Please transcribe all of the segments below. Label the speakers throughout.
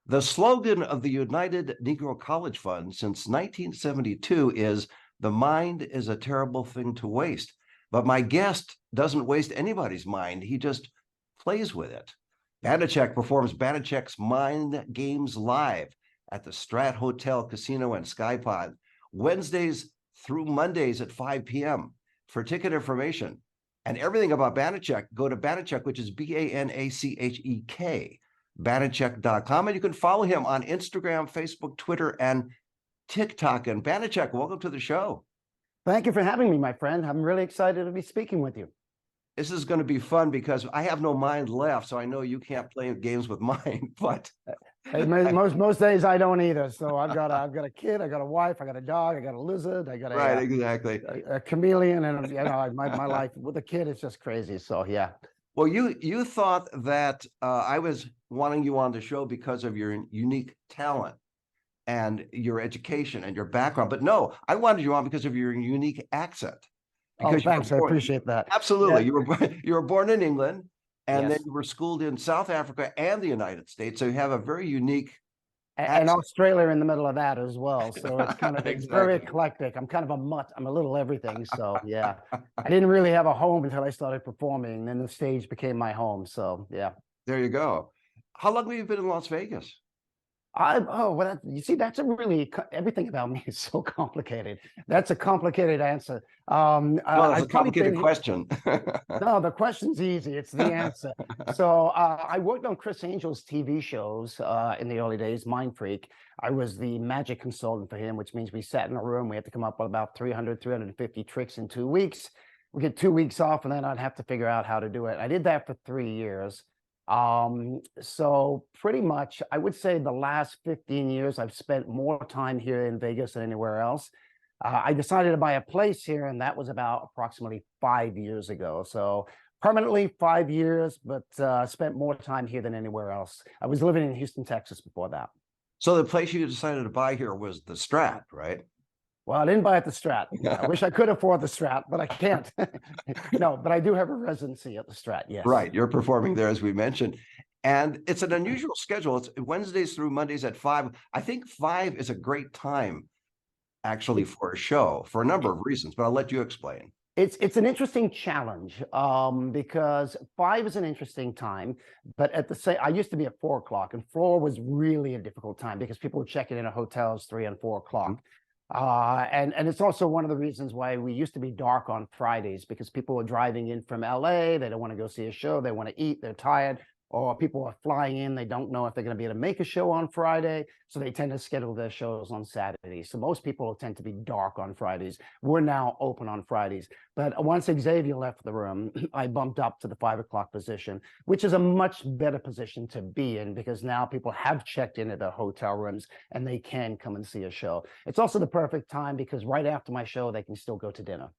Speaker 1: The slogan of the United Negro College Fund since 1972 is, "The mind is a terrible thing to waste." But my guest doesn't waste anybody's mind. He just plays with it. Banachek performs Banachek's Mind Games live at the Strat Hotel, Casino, and Skypod, Wednesdays through Mondays at 5 p.m. For ticket information and everything about Banachek, go to Banachek, which is Banachek, Banachek.com, and you can follow him on Instagram, Facebook, Twitter, and TikTok. And Banachek, welcome to the show.
Speaker 2: Thank you for having me, my friend. I'm really excited to be speaking with you.
Speaker 1: This is going to be fun because I have no mind left, so I know you can't play games with mine. But
Speaker 2: hey, most days I don't either. So I've got a kid, I got a wife, I got a dog, I got a lizard, I got
Speaker 1: exactly
Speaker 2: a chameleon, and my life with a kid is just crazy. So yeah.
Speaker 1: Well, you thought that I was wanting you on the show because of your unique talent and your education and your background, but no, I wanted you on because of your unique accent.
Speaker 2: Because thanks, I appreciate that.
Speaker 1: Absolutely, yeah. You were born in England, and
Speaker 2: yes.
Speaker 1: then you were schooled in South Africa and the United States, so you have a very unique
Speaker 2: and Australia in the middle of that as well. So it's kind of it's very eclectic. I'm kind of a mutt. I'm a little everything. So yeah, I didn't really have a home until I started performing. And then the stage became my home. So yeah.
Speaker 1: There you go. How long have you been in Las Vegas?
Speaker 2: You see, that's everything about me is so complicated. That's a complicated answer.
Speaker 1: Well, it's a complicated question.
Speaker 2: No, the question's easy. It's the answer. So I worked on Chris Angel's TV shows in the early days, Mind Freak. I was the magic consultant for him, which means we sat in a room. We had to come up with about 350 tricks in 2 weeks. We get 2 weeks off, and then I'd have to figure out how to do it. I did that for 3 years. So pretty much, I would say the last 15 years, I've spent more time here in Vegas than anywhere else. I decided to buy a place here, and that was about approximately 5 years ago. So permanently 5 years, but spent more time here than anywhere else. I was living in Houston, Texas before that.
Speaker 1: So the place you decided to buy here was the Strat, right?
Speaker 2: Well, I didn't buy at the Strat. I wish I could afford the Strat, but I can't. No, but I do have a residency at the Strat, yes.
Speaker 1: Right, you're performing there, as we mentioned. And it's an unusual schedule. It's Wednesdays through Mondays at 5. I think 5 is a great time, actually, for a show, for a number of reasons, but I'll let you explain.
Speaker 2: It's an interesting challenge because 5 is an interesting time, but at the same, I used to be at 4 o'clock, and 4 was really a difficult time because people were checking in at hotels 3 and 4 o'clock. Mm-hmm. And it's also one of the reasons why we used to be dark on Fridays, because people were driving in from LA. They don't want to go see a show. They want to eat. They're tired. Or people are flying in. They don't know if they're going to be able to make a show on Friday. So they tend to schedule their shows on Saturdays. So most people tend to be dark on Fridays. We're now open on Fridays. But once Xavier left the room, I bumped up to the 5 o'clock position, which is a much better position to be in because now people have checked into their hotel rooms and they can come and see a show. It's also the perfect time because right after my show, they can still go to dinner.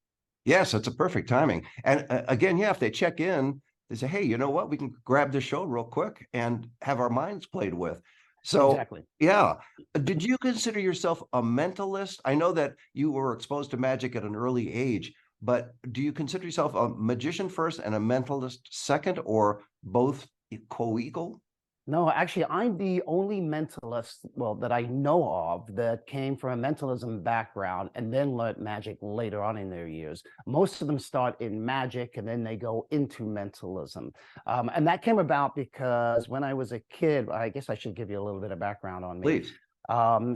Speaker 1: Yes, it's a perfect timing. And again, yeah, if they check in, they say, hey, you know what? We can grab this show real quick and have our minds played with. So,
Speaker 2: exactly.
Speaker 1: Yeah. Did you consider yourself a mentalist? I know that you were exposed to magic at an early age, but do you consider yourself a magician first and a mentalist second, or both co-equal?
Speaker 2: No, actually, I'm the only mentalist, well, that I know of that came from a mentalism background and then learned magic later on in their years. Most of them start in magic and then they go into mentalism. And that came about because when I was a kid, I guess I should give you a little bit of background on me.
Speaker 1: Please.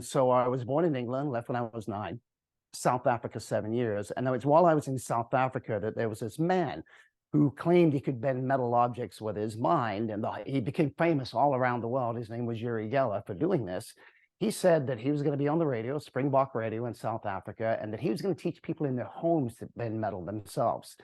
Speaker 2: So I was born in England, left when I was 9, South Africa 7 years. And it was while I was in South Africa that there was this man who claimed he could bend metal objects with his mind, and he became famous all around the world. His name was Uri Geller for doing this. He said that he was going to be on the radio, Springbok Radio in South Africa, and that he was going to teach people in their homes to bend metal themselves.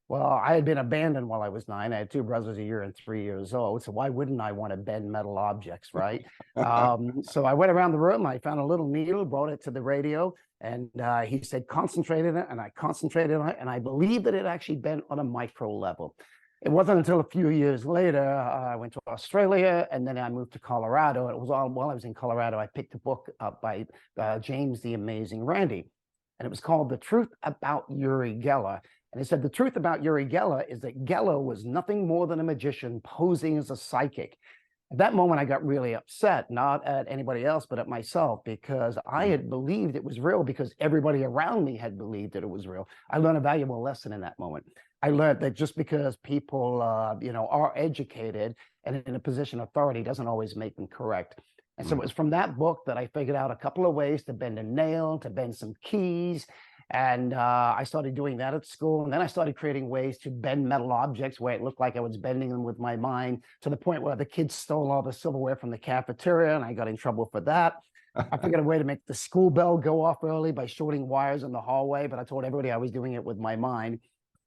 Speaker 2: Well, I had been abandoned while I was 9. I had 2 brothers, a year and 3 years old. So why wouldn't I want to bend metal objects, right? So I went around the room. I found a little needle, brought it to the radio, and he said, concentrate on it. And I concentrated on it. And I believe that it actually bent on a micro level. It wasn't until a few years later, I went to Australia, and then I moved to Colorado. It was all while I was in Colorado, I picked a book up by James the Amazing Randi. And it was called The Truth About Uri Geller. And he said, the truth about Uri Geller is that Geller was nothing more than a magician posing as a psychic. At that moment, I got really upset, not at anybody else, but at myself, because I had believed it was real because everybody around me had believed that it was real. I learned a valuable lesson in that moment. I learned that just because people, are educated and in a position of authority doesn't always make them correct. And so it was from that book that I figured out a couple of ways to bend a nail, to bend some keys. And I started doing that at school. And then I started creating ways to bend metal objects where it looked like I was bending them with my mind, to the point where the kids stole all the silverware from the cafeteria, and I got in trouble for that. I figured a way to make the school bell go off early by shorting wires in the hallway, but I told everybody I was doing it with my mind.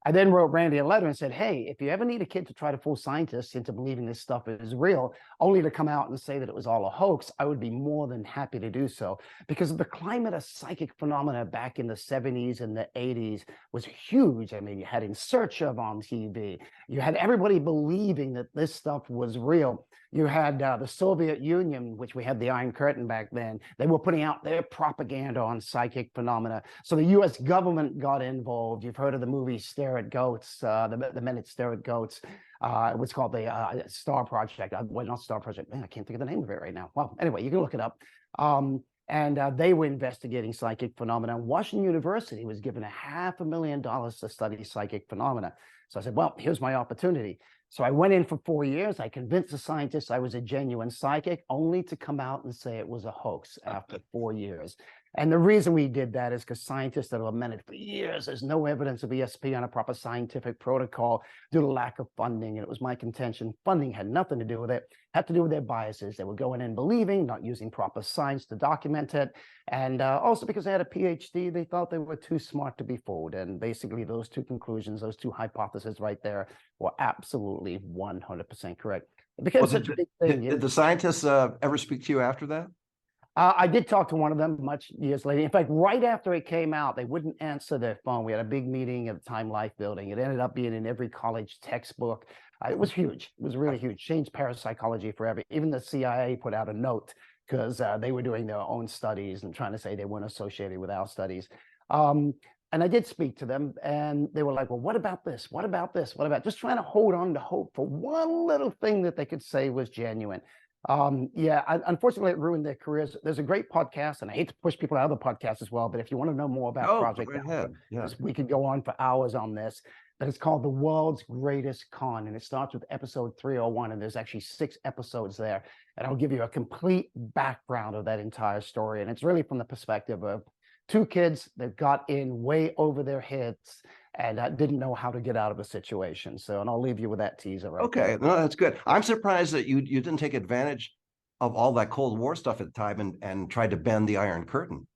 Speaker 2: I then wrote Randy a letter and said, hey, if you ever need a kid to try to fool scientists into believing this stuff is real, only to come out and say that it was all a hoax, I would be more than happy to do so. Because the climate of psychic phenomena back in the 70s and the 80s was huge. I mean, you had In Search Of on TV. You had everybody believing that this stuff was real. You had the Soviet Union, which we had the Iron Curtain back then. They were putting out their propaganda on psychic phenomena. So the US government got involved. You've heard of the movie Stare at Goats, the men that stare at goats. It was called the Star Project. Well, not Star Project. Man, I can't think of the name of it right now. Well, anyway, you can look it up. And they were investigating psychic phenomena. Washington University was given $500,000 to study psychic phenomena. So I said, well, here's my opportunity. So I went in for 4 years. I convinced the scientists I was a genuine psychic, only to come out and say it was a hoax after 4 years. And the reason we did that is because scientists that have lamented for years there's no evidence of ESP on a proper scientific protocol due to lack of funding. And it was my contention funding had nothing to do with it, had to do with their biases. They were going in believing, not using proper science to document it. And also because they had a PhD, they thought they were too smart to be fooled. And basically those two conclusions, those two hypotheses right there were absolutely 100% correct. It became such a big thing.
Speaker 1: Did the scientists ever speak to you after that?
Speaker 2: I did talk to one of them much years later. In fact, right after it came out, they wouldn't answer their phone. We had a big meeting at the Time Life building. It ended up being in every college textbook. It was huge. It was really huge. Changed parapsychology forever. Even the CIA put out a note because they were doing their own studies and trying to say they weren't associated with our studies. And I did speak to them, and they were like, well, what about this? What about this? What about just trying to hold on to hope for one little thing that they could say was genuine. Unfortunately, it ruined their careers. There's a great podcast, and I hate to push people out of the podcast as well, but if you want to know more about Project Alpha, we could go on for hours on this, but it's called The World's Greatest Con, and it starts with episode 301, and there's actually 6 episodes there, and I'll give you a complete background of that entire story, and it's really from the perspective of 2 kids that got in way over their heads and didn't know how to get out of a situation. So, and I'll leave you with that teaser. Right
Speaker 1: okay, no, that's good. I'm surprised that you didn't take advantage of all that Cold War stuff at the time and tried to bend the Iron Curtain.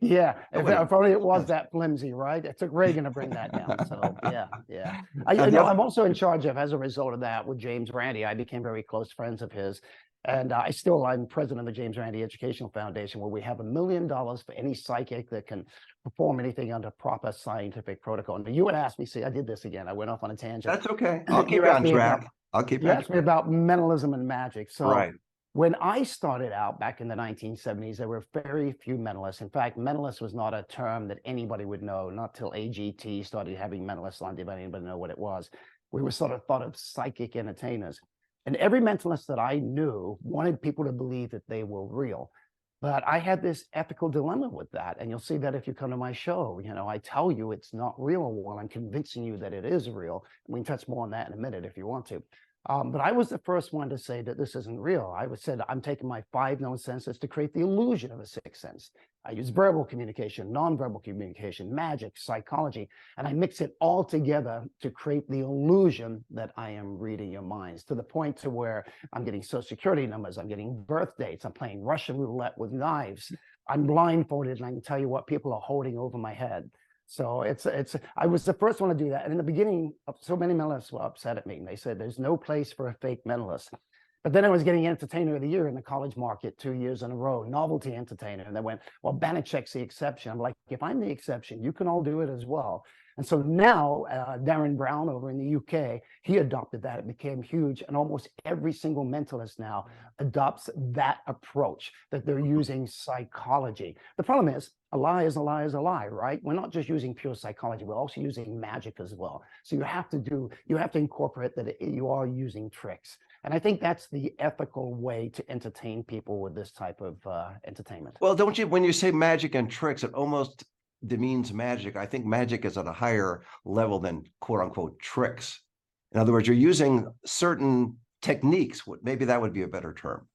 Speaker 2: Yeah, if only it was that flimsy, right? It took Reagan to bring that down. So yeah. I'm also in charge of, as a result of that, with James Randi, I became very close friends of his. And I'm president of the James Randi Educational Foundation, where we have $1 million for any psychic that can perform anything under proper scientific protocol. And you would ask me, see, I did this again. I went off on a tangent.
Speaker 1: That's okay. I'll keep you on track.
Speaker 2: You asked me about mentalism and magic. So
Speaker 1: right.
Speaker 2: When I started out back in the 1970s, there were very few mentalists. In fact, mentalist was not a term that anybody would know, not till AGT started having mentalists on. Did anybody know what it was? We were sort of thought of psychic entertainers. And every mentalist that I knew wanted people to believe that they were real. But I had this ethical dilemma with that. And you'll see that if you come to my show. I tell you it's not real while I'm convincing you that it is real. We can touch more on that in a minute if you want to. But I was the first one to say that this isn't real. I said, I'm taking my 5 known senses to create the illusion of a 6th sense. I use verbal communication, nonverbal communication, magic, psychology, and I mix it all together to create the illusion that I am reading your minds, to the point to where I'm getting social security numbers, I'm getting birth dates, I'm playing Russian roulette with knives, I'm blindfolded, and I can tell you what people are holding over my head. So I was the first one to do that. And in the beginning, so many mentalists were upset at me. And they said, there's no place for a fake mentalist. But then I was getting Entertainer of the Year in the college market 2 years in a row, novelty entertainer. And they went, well, Banachek's the exception. I'm like, if I'm the exception, you can all do it as well. And so now Darren Brown over in the UK, he adopted that. It became huge. And almost every single mentalist now adopts that approach, that they're using psychology. The problem is a lie is a lie is a lie, right? We're not just using pure psychology. We're also using magic as well. So you have to incorporate that you are using tricks. And I think that's the ethical way to entertain people with this type of entertainment.
Speaker 1: Well, don't you, when you say magic and tricks, it almost demeans magic. I think magic is at a higher level than quote unquote tricks. In other words, you're using certain techniques. Maybe that would be a better term.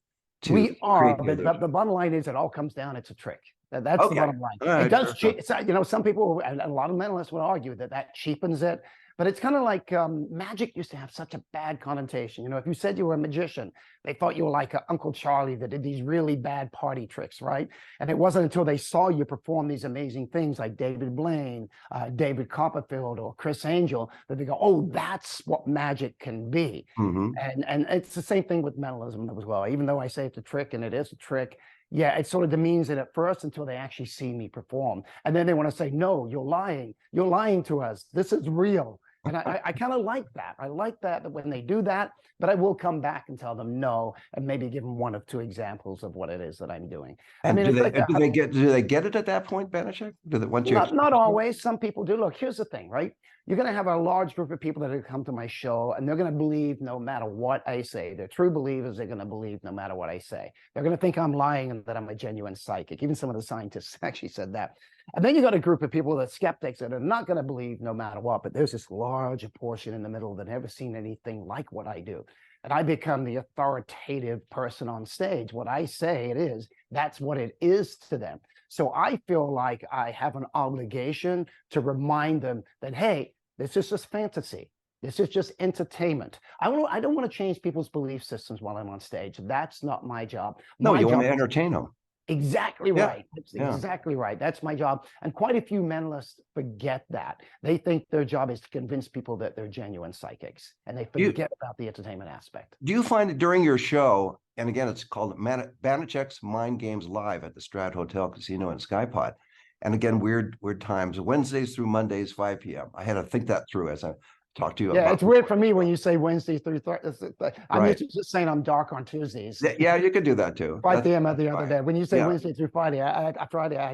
Speaker 2: We are, but the bottom line is it all comes down, it's a trick. That's the bottom line.
Speaker 1: Right,
Speaker 2: it does, you know, some people, and a lot of mentalists would argue that cheapens it. But it's kind of like magic used to have such a bad connotation. You know, if you said you were a magician, they thought you were like Uncle Charlie that did these really bad party tricks, right? And it wasn't until they saw you perform these amazing things like David Blaine, David Copperfield, or Chris Angel, that they go, oh, that's what magic can be.
Speaker 1: Mm-hmm.
Speaker 2: And it's the same thing with mentalism as well. Even though I say it's a trick, and it is a trick, yeah, it sort of demeans it at first until they actually see me perform. And then they want to say, no, you're lying. You're lying to us. This is real. And I kind of like that. I like that when they do that, but I will come back and tell them no, and maybe give them one or two examples of what it is that I'm doing.
Speaker 1: And
Speaker 2: I mean,
Speaker 1: do they get it at that point, Banachek?
Speaker 2: Not always. Some people do. Look, here's the thing, right? You're going to have a large group of people that are come to my show, and they're going to believe no matter what I say. They're true believers. They're going to believe no matter what I say. They're going to think I'm lying and that I'm a genuine psychic. Even some of the scientists actually said that. And then you got a group of people that are skeptics that are not going to believe no matter what. But there's this large portion in the middle that never seen anything like what I do. And I become the authoritative person on stage. What I say it is, that's what it is to them. So I feel like I have an obligation to remind them that, hey, this is just fantasy. This is just entertainment. I don't want to change people's belief systems while I'm on stage. That's not my job.
Speaker 1: No, you want to entertain them.
Speaker 2: Exactly right. That's exactly right. That's my job. And quite a few mentalists forget that. They think their job is to convince people that they're genuine psychics, and they forget about the entertainment aspect.
Speaker 1: Do you find that during your show, and again, it's called Banachek's Mind Games Live at the Strat Hotel Casino in Skypod, and again, weird times, Wednesdays through Mondays, 5 p.m. I had to think that through as I talk to you.
Speaker 2: Yeah, it's weird for me when you say Wednesday through Thursday. I'm used to just saying I'm dark on Tuesdays.
Speaker 1: Yeah, you could do that too.
Speaker 2: 5 p.m. the other day. When you say Wednesday through Friday, I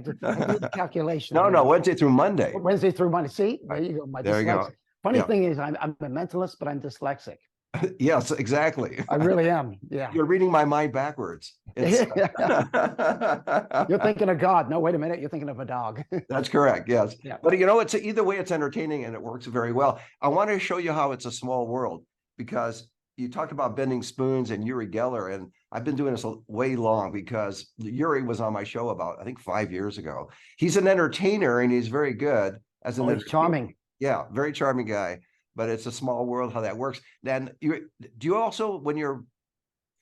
Speaker 2: did the calculation.
Speaker 1: No, Wednesday through Monday.
Speaker 2: Wednesday through Monday. See, there you go.
Speaker 1: There you go.
Speaker 2: Funny thing is, I'm a mentalist, but I'm dyslexic.
Speaker 1: Yes, exactly.
Speaker 2: I really am. Yeah.
Speaker 1: You're reading my mind backwards. You're
Speaker 2: thinking of God. No, wait a minute. You're thinking of a dog.
Speaker 1: That's correct. Yes.
Speaker 2: Yeah.
Speaker 1: But you know, it's either way, it's entertaining and it works very well. I want to show you how it's a small world, because you talked about bending spoons and Uri Geller, and I've been doing this way long because Uri was on my show about, I think, 5 years ago. He's an entertainer and he's very good as an
Speaker 2: he's charming.
Speaker 1: Yeah, very charming guy. But it's a small world how that works. Then do you also, when you're,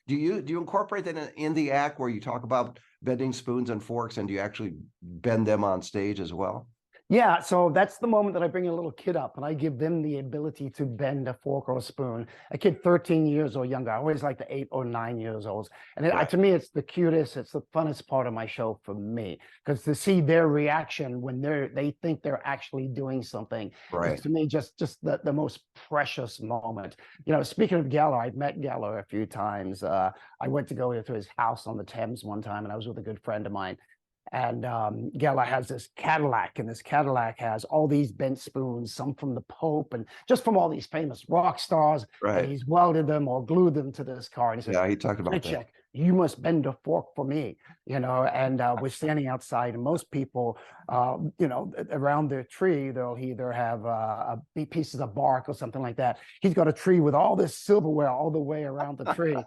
Speaker 1: do you incorporate that in the act where you talk about bending spoons and forks, and do you actually bend them on stage as well?
Speaker 2: Yeah, so that's the moment that I bring a little kid up and I give them the ability to bend a fork or a spoon. A kid 13 years or younger. I always like the 8 or 9 years olds. And to me, it's the cutest, it's the funnest part of my show for me, because to see their reaction when they think they're actually doing something, is to me just the most precious moment. You know, speaking of Geller, I've met Geller a few times. I went to go to his house on the Thames one time, and I was with a good friend of mine. And Geller has this Cadillac, and this Cadillac has all these bent spoons, some from the Pope, and just from all these famous rock stars. And he's welded them or glued them to this car. And he says,
Speaker 1: yeah, he talked about that.
Speaker 2: You must bend a fork for me, you know. And we're standing outside, and most people, you know, around their tree, they'll either have pieces of bark or something like that. He's got a tree with all this silverware all the way around the tree.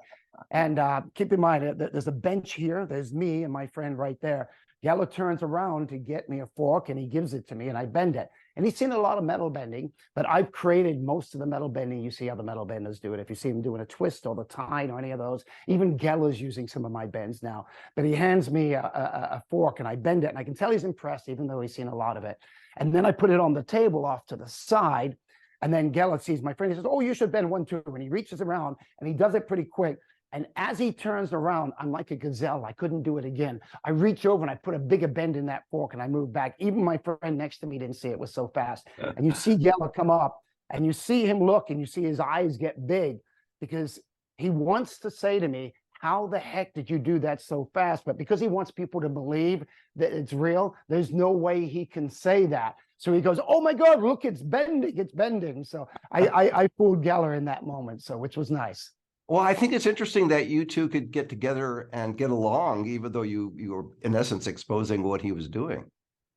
Speaker 2: And keep in mind, there's a bench here. There's me and my friend right there. Geller turns around to get me a fork, and he gives it to me, and I bend it. And he's seen a lot of metal bending, but I've created most of the metal bending. You see other metal benders do it. If you see him doing a twist or the tine or any of those, even Geller's using some of my bends now. But he hands me a fork, and I bend it, and I can tell he's impressed, even though he's seen a lot of it. And then I put it on the table off to the side, and then Geller sees my friend. He says, "Oh, you should bend one too." And he reaches around, and he does it pretty quick. And as he turns around, I'm like a gazelle. I couldn't do it again. I reach over and I put a bigger bend in that fork and I move back. Even my friend next to me didn't see it. It was so fast. And you see Geller come up and you see him look and you see his eyes get big because he wants to say to me, how the heck did you do that so fast? But because he wants people to believe that it's real, there's no way he can say that. So he goes, oh my God, look, it's bending, it's bending. So I fooled Geller in that moment, so which was nice.
Speaker 1: Well, I think it's interesting that you two could get together and get along, even though you were in essence exposing what he was doing.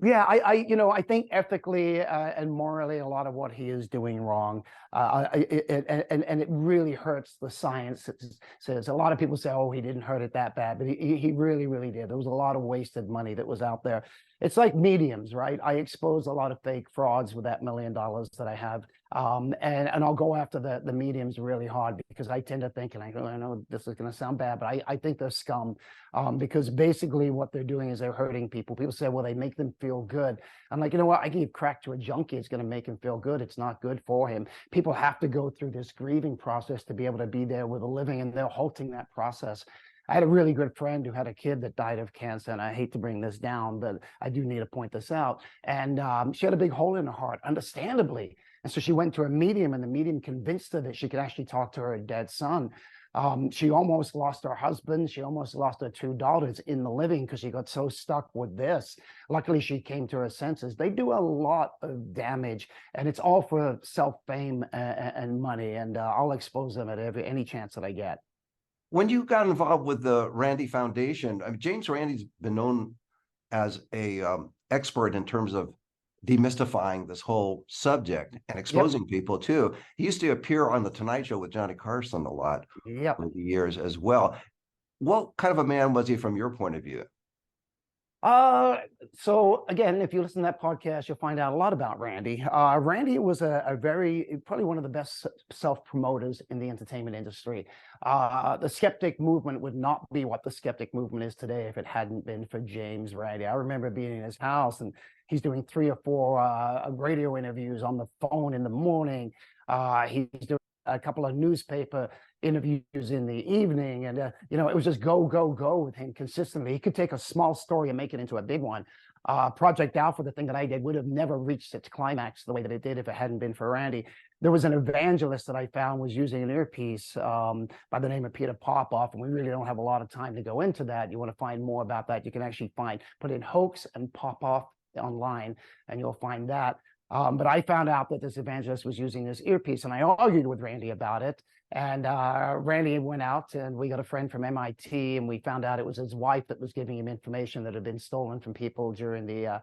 Speaker 2: Yeah, I think ethically and morally, a lot of what he is doing wrong, and it really hurts the science. It says a lot of people say, "Oh, he didn't hurt it that bad," but he really, really did. There was a lot of wasted money that was out there. It's like mediums, right? I expose a lot of fake frauds with that $1 million that I have, and I'll go after the mediums really hard because I tend to think, and I know this is going to sound bad, but I think they're scum, because basically what they're doing is they're hurting people. People say, well, they make them feel good. I'm like, you know what? I give crack to a junkie. It's going to make him feel good. It's not good for him. People have to go through this grieving process to be able to be there with a living, and they're halting that process. I had a really good friend who had a kid that died of cancer, and I hate to bring this down, but I do need to point this out. And she had a big hole in her heart, understandably. And so she went to a medium, and the medium convinced her that she could actually talk to her dead son. She almost lost her husband. She almost lost her 2 daughters in the living because she got so stuck with this. Luckily, she came to her senses. They do a lot of damage, and it's all for self-fame and money. And I'll expose them at any chance that I get.
Speaker 1: When you got involved with the Randi Foundation, I mean, James Randi's been known as a expert in terms of demystifying this whole subject and exposing people too. He used to appear on the Tonight Show with Johnny Carson a lot over the years as well. What kind of a man was he from your point of view?
Speaker 2: So again, if you listen to that podcast, you'll find out a lot about Randi. Randi was probably one of the best self-promoters in the entertainment industry. The skeptic movement would not be what the skeptic movement is today if it hadn't been for James Randi. I remember being in his house and he's doing 3 or 4 radio interviews on the phone in the morning. He's doing a couple of newspaper interviews in the evening, and it was just go with him consistently. He could take a small story and make it into a big one. Project Alpha, the thing that I did, would have never reached its climax the way that it did if it hadn't been for Randi. There was an evangelist that I found was using an earpiece by the name of Peter Popoff, and we really don't have a lot of time to go into that. You want to find more about that, you can actually put in hoax and Popoff online, and you'll find that. But I found out that this evangelist was using this earpiece, and I argued with Randi about it. And Randi went out, and we got a friend from MIT, and we found out it was his wife that was giving him information that had been stolen from people during the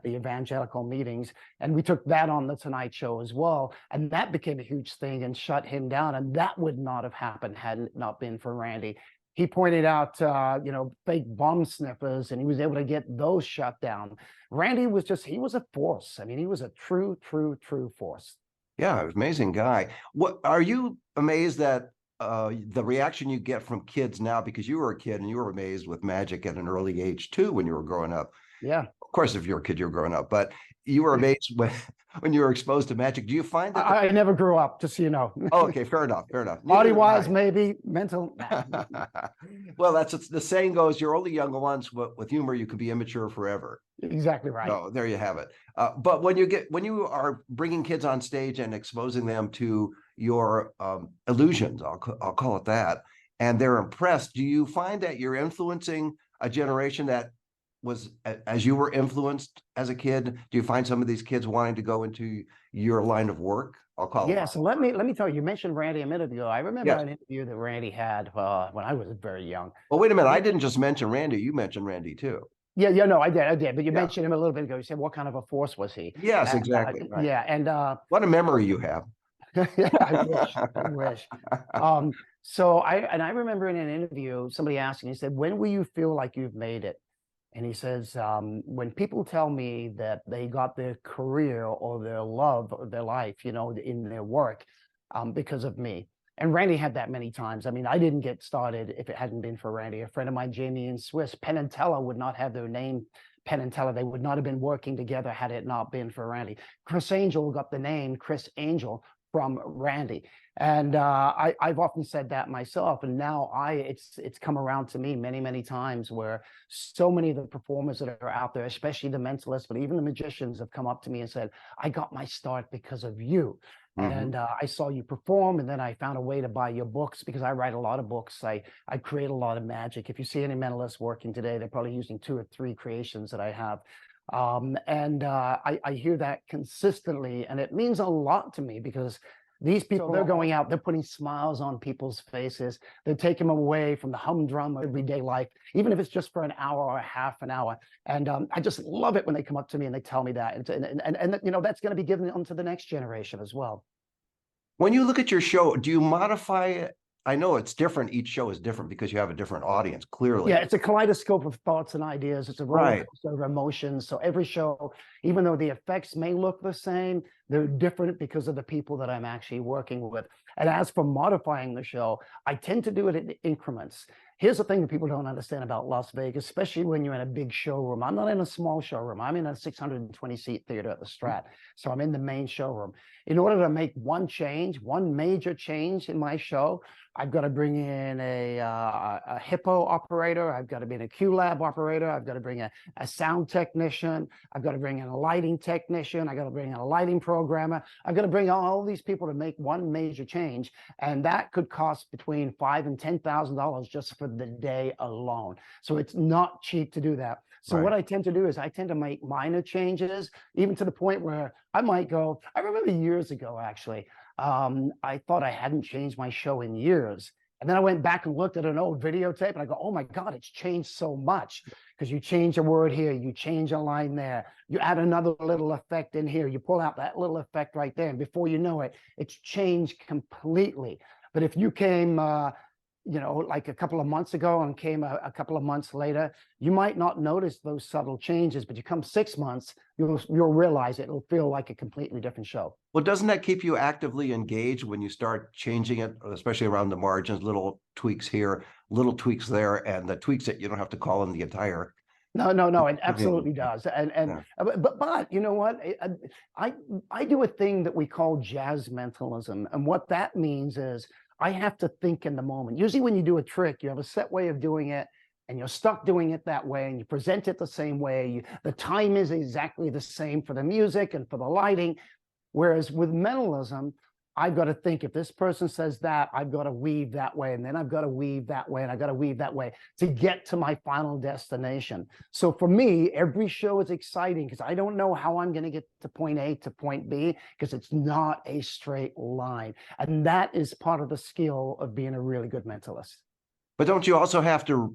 Speaker 2: evangelical meetings. And we took that on the Tonight Show as well, and that became a huge thing and shut him down. And that would not have happened had it not been for Randi. He pointed out, fake bomb sniffers, and he was able to get those shut down. Randi was he was a force. I mean, he was a true force.
Speaker 1: Yeah, amazing guy. What are you amazed at the reaction you get from kids now? Because you were a kid and you were amazed with magic at an early age too when you were growing up.
Speaker 2: Yeah.
Speaker 1: Of course, if you're a kid, you're growing up, but you were amazed when you were exposed to magic. Do you find that
Speaker 2: I never grew up, just so you know?
Speaker 1: Oh, okay, fair enough.
Speaker 2: Body-wise, maybe. Mental.
Speaker 1: Well, that's the saying goes, you're only young once, but with humor, you can be immature forever.
Speaker 2: Exactly right.
Speaker 1: So there you have it. But when you are bringing kids on stage and exposing them to your illusions, I'll call it that, and they're impressed, do you find that you're influencing a generation that was as you were influenced as a kid? Do you find some of these kids wanting to go into your line of work? I'll call it.
Speaker 2: Yeah, so let me tell you, mentioned Randi a minute ago. I remember an interview that Randi had when I was very young.
Speaker 1: Well, wait a minute. I didn't just mention Randi. You mentioned Randi too.
Speaker 2: Yeah, no, I did. But you mentioned him a little bit ago. You said, what kind of a force was he?
Speaker 1: Yes, exactly. Right.
Speaker 2: Yeah, and
Speaker 1: what a memory you have.
Speaker 2: I wish. So I remember in an interview, somebody asking, he said, when will you feel like you've made it? And he says, when people tell me that they got their career or their love or their life, in their work because of me. And Randi had that many times. I mean, I didn't get started if it hadn't been for Randi. A friend of mine, Jamie in Swiss, Penn and Teller would not have their name, Penn and Teller. They would not have been working together had it not been for Randi. Chris Angel got the name Chris Angel from Randy. And I've often said that myself, and now it's come around to me many, many times where so many of the performers that are out there, especially the mentalists, but even the magicians, have come up to me and said, I got my start because of you. And I saw you perform, and then I found a way to buy your books because I write a lot of books. I create a lot of magic. If you see any mentalists working today, they're probably using 2 or 3 creations that I have. I hear that consistently, and it means a lot to me because these people, they're going out, they're putting smiles on people's faces. They're taking them away from the humdrum of everyday life, even if it's just for an hour or a half an hour. And I just love it when they come up to me and they tell me that. And you know, that's going to be given on to the next generation as well.
Speaker 1: When you look at your show, do you modify it? I know it's different. Each show is different because you have a different audience, clearly.
Speaker 2: Yeah, it's a kaleidoscope of thoughts and ideas. It's a roller coaster of emotions. So every show, even though the effects may look the same, they're different because of the people that I'm actually working with. And as for modifying the show, I tend to do it in increments. Here's the thing that people don't understand about Las Vegas, especially when you're in a big showroom. I'm not in a small showroom. I'm in a 620-seat theater at the Strat. So I'm in the main showroom. In order to make one major change in my show, I've got to bring in a hippo operator. I've got to bring a QLab operator. I've got to bring a sound technician. I've got to bring in a lighting technician. I've got to bring in a lighting programmer. I've got to bring all these people to make one major change. And that could cost between $5,000 and $10,000 just for the day alone. So it's not cheap to do that. So what I tend to do is I tend to make minor changes, even to the point where I might go, I remember years ago, actually, I thought I hadn't changed my show in years. And then I went back and looked at an old videotape and I go, oh my God, it's changed so much because you change a word here, you change a line there, you add another little effect in here, you pull out that little effect right there. And before you know it, it's changed completely. But if you came, you know, like a couple of months ago and came a couple of months later, you might not notice those subtle changes, but you come 6 months, you'll realize it. It'll feel like a completely different show.
Speaker 1: Well, doesn't that keep you actively engaged when you start changing it, especially around the margins, little tweaks here, little tweaks there, and the tweaks that you don't have to call in the entire.
Speaker 2: No, it absolutely does. But you know what? I do a thing that we call jazz mentalism. And what that means is I have to think in the moment. Usually when you do a trick, you have a set way of doing it and you're stuck doing it that way and you present it the same way. The time is exactly the same for the music and for the lighting. Whereas with mentalism, I've got to think if this person says that, I've got to weave that way, and then I've got to weave that way, and I've got to weave that way to get to my final destination. So for me, every show is exciting because I don't know how I'm going to get to point A to point B because it's not a straight line. And that is part of the skill of being a really good mentalist.
Speaker 1: But don't you also have to,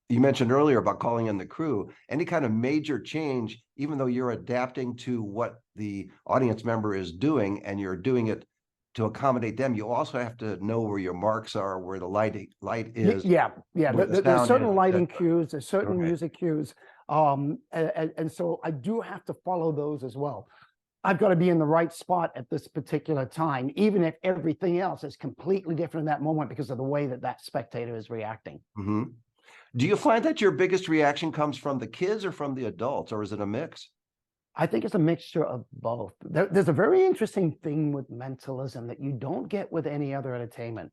Speaker 1: you mentioned earlier about calling in the crew, any kind of major change, even though you're adapting to what the audience member is doing and you're doing it to accommodate them, you also have to know where your marks are, where the light is.
Speaker 2: Yeah. There's certain lighting cues, there's certain music cues. And so I do have to follow those as well. I've got to be in the right spot at this particular time, even if everything else is completely different in that moment because of the way that that spectator is reacting.
Speaker 1: Mm-hmm. Do you find that your biggest reaction comes from the kids or from the adults, or is it a mix?
Speaker 2: I think it's a mixture of both. There's a very interesting thing with mentalism that you don't get with any other entertainment.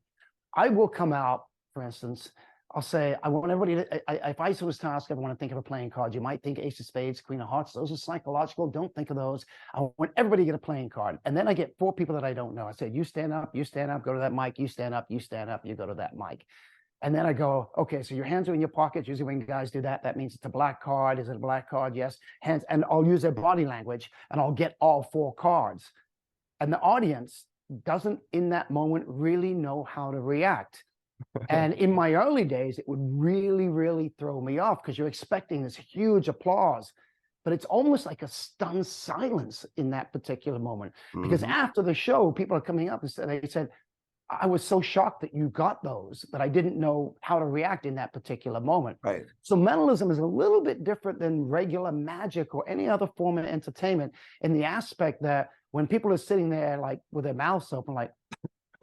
Speaker 2: I will come out, for instance, I'll say, I want everybody to, if I was to ask everyone to think of a playing card, you might think Ace of Spades, Queen of Hearts. Those are psychological. Don't think of those. I want everybody to get a playing card. And then I get 4 people that I don't know. I say, you stand up, go to that mic, you stand up, you go to that mic. And then I go, okay, so your hands are in your pockets. Usually when guys do that, that means it's a black card. Is it a black card? Yes. Hands. And I'll use their body language and I'll get all 4 cards. And the audience doesn't in that moment really know how to react. And in my early days, it would really, really throw me off because you're expecting this huge applause. But it's almost like a stunned silence in that particular moment. Because after the show, people are coming up and they said, I was so shocked that you got those, but I didn't know how to react in that particular moment.
Speaker 1: Right.
Speaker 2: So mentalism is a little bit different than regular magic or any other form of entertainment in the aspect that when people are sitting there like with their mouths open, like,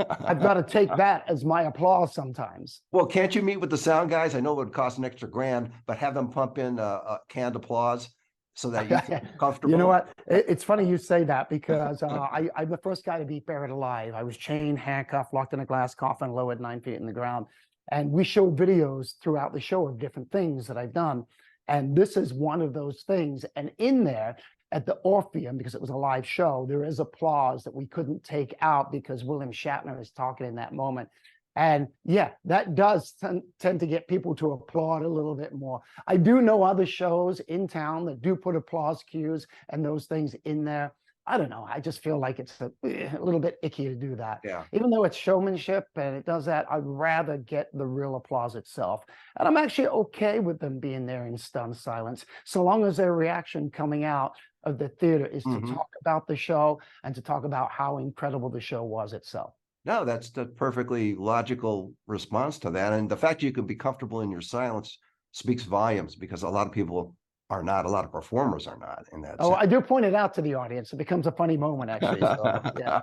Speaker 2: I've got to take that as my applause sometimes.
Speaker 1: Well, can't you meet with the sound guys? I know it would cost an extra $1,000, but have them pump in canned applause so that you feel comfortable?
Speaker 2: You know what? It's funny you say that because I'm the first guy to be buried alive. I was chained, handcuffed, locked in a glass coffin, lowered 9 feet in the ground. And we show videos throughout the show of different things that I've done. And this is one of those things. And in there, at the Orpheum, because it was a live show, there is applause that we couldn't take out because William Shatner is talking in that moment. And yeah, that does tend to get people to applaud a little bit more. I do know other shows in town that do put applause cues and those things in there. I don't know. I just feel like it's a little bit icky to do that.
Speaker 1: Yeah.
Speaker 2: Even though it's showmanship and it does that, I'd rather get the real applause itself. And I'm actually okay with them being there in stunned silence, so long as their reaction coming out of the theater is to talk about the show and to talk about how incredible the show was itself.
Speaker 1: No, that's the perfectly logical response to that. And the fact you can be comfortable in your silence speaks volumes, because a lot of people are not, a lot of performers are not in that
Speaker 2: Oh,
Speaker 1: sense.
Speaker 2: I do point it out to the audience. It becomes a funny moment, actually. So, yeah.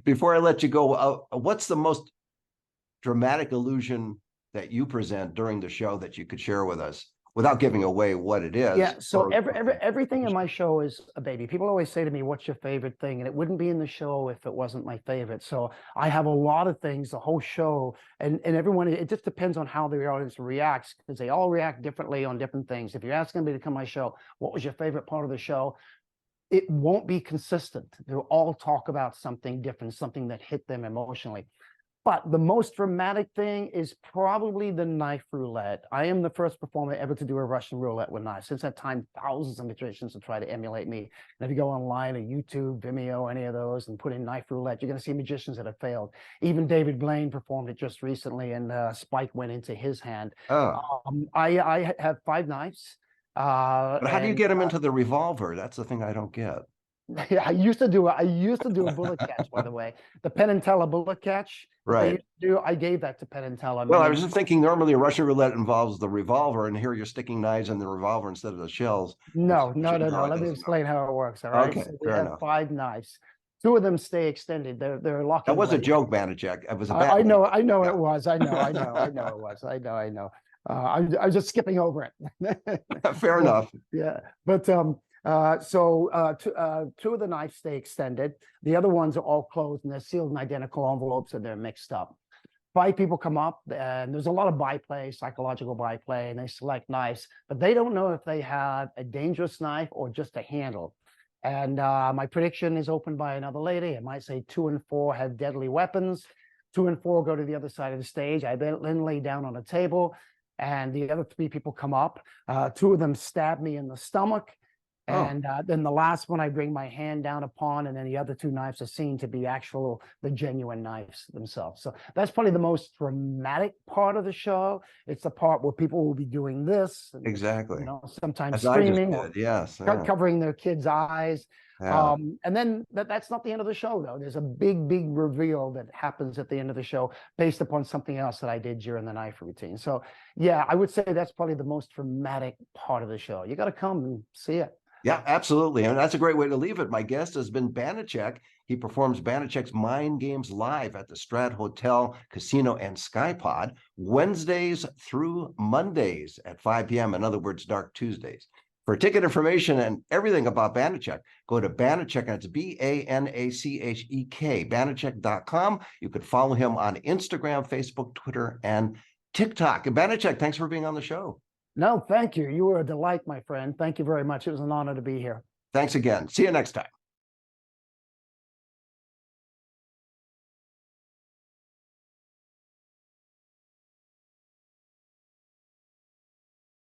Speaker 1: Before I let you go, what's the most dramatic illusion that you present during the show that you could share with us without giving away what it is?
Speaker 2: Yeah, so everything in my show is a baby. People always say to me, what's your favorite thing? And it wouldn't be in the show if it wasn't my favorite. So I have a lot of things, the whole show, and everyone, it just depends on how the audience reacts, because they all react differently on different things. If you're asking me to come to my show, what was your favorite part of the show? It won't be consistent. They'll all talk about something different, something that hit them emotionally. But the most dramatic thing is probably the knife roulette. I am the first performer ever to do a Russian roulette with knives. Since that time, thousands of magicians have tried to emulate me. And if you go online, YouTube, Vimeo, any of those, and put in knife roulette, you're going to see magicians that have failed. Even David Blaine performed it just recently, and Spike went into his hand.
Speaker 1: Oh.
Speaker 2: I have 5 knives.
Speaker 1: But how do you get them into the revolver? That's the thing I don't get.
Speaker 2: Yeah, I used to do a bullet catch, by the way. The Penn and Teller bullet catch.
Speaker 1: Right.
Speaker 2: I gave that to Penn and Teller.
Speaker 1: Well, I was just thinking normally a Russian roulette involves the revolver, and here you're sticking knives in the revolver instead of the shells.
Speaker 2: No. Let me explain how it works. All right.
Speaker 1: Okay,
Speaker 2: So we
Speaker 1: fair
Speaker 2: have
Speaker 1: enough.
Speaker 2: 5 knives. 2 of them stay extended. They're locking.
Speaker 1: That was a
Speaker 2: blade.
Speaker 1: joke, Banachek. It was a
Speaker 2: I
Speaker 1: bad
Speaker 2: know.
Speaker 1: one.
Speaker 2: I know
Speaker 1: Yeah.
Speaker 2: it was. I know it was. I know. I was just skipping over it.
Speaker 1: Fair enough.
Speaker 2: Yeah, but 2 of the knives stay extended. The other ones are all closed, and they're sealed in identical envelopes, and they're mixed up. 5 people come up, and there's a lot of byplay, psychological byplay, and they select knives, but they don't know if they have a dangerous knife or just a handle. And my prediction is opened by another lady. I might say 2 and 4 have deadly weapons. 2 and 4 go to the other side of the stage. I then lay down on a table, and the other 3 people come up. 2 of them stab me in the stomach. And then the last one I bring my hand down upon, and then the other 2 knives are seen to be the genuine knives themselves. So that's probably the most dramatic part of the show. It's the part where people will be doing this. And,
Speaker 1: Exactly.
Speaker 2: sometimes
Speaker 1: As
Speaker 2: screaming,
Speaker 1: I just did. Yes.
Speaker 2: covering their kids' eyes.
Speaker 1: Yeah.
Speaker 2: And then that's not the end of the show, though. There's a big reveal that happens at the end of the show based upon something else that I did during the knife routine. So yeah, I would say that's probably the most dramatic part of the show. You got to come and see it.
Speaker 1: Yeah, absolutely. And that's a great way to leave it. My guest has been Banachek. He performs Banachek's Mind Games live at the Strat Hotel, Casino, and Skypod Wednesdays through Mondays at 5 p.m. In other words, Dark Tuesdays. For ticket information and everything about Banachek, go to Banachek, and it's Banachek, Banachek.com. You could follow him on Instagram, Facebook, Twitter, and TikTok. And Banachek, thanks for being on the show.
Speaker 2: No, thank you. You were a delight, my friend. Thank you very much. It was an honor to be here.
Speaker 1: Thanks again. See you next time.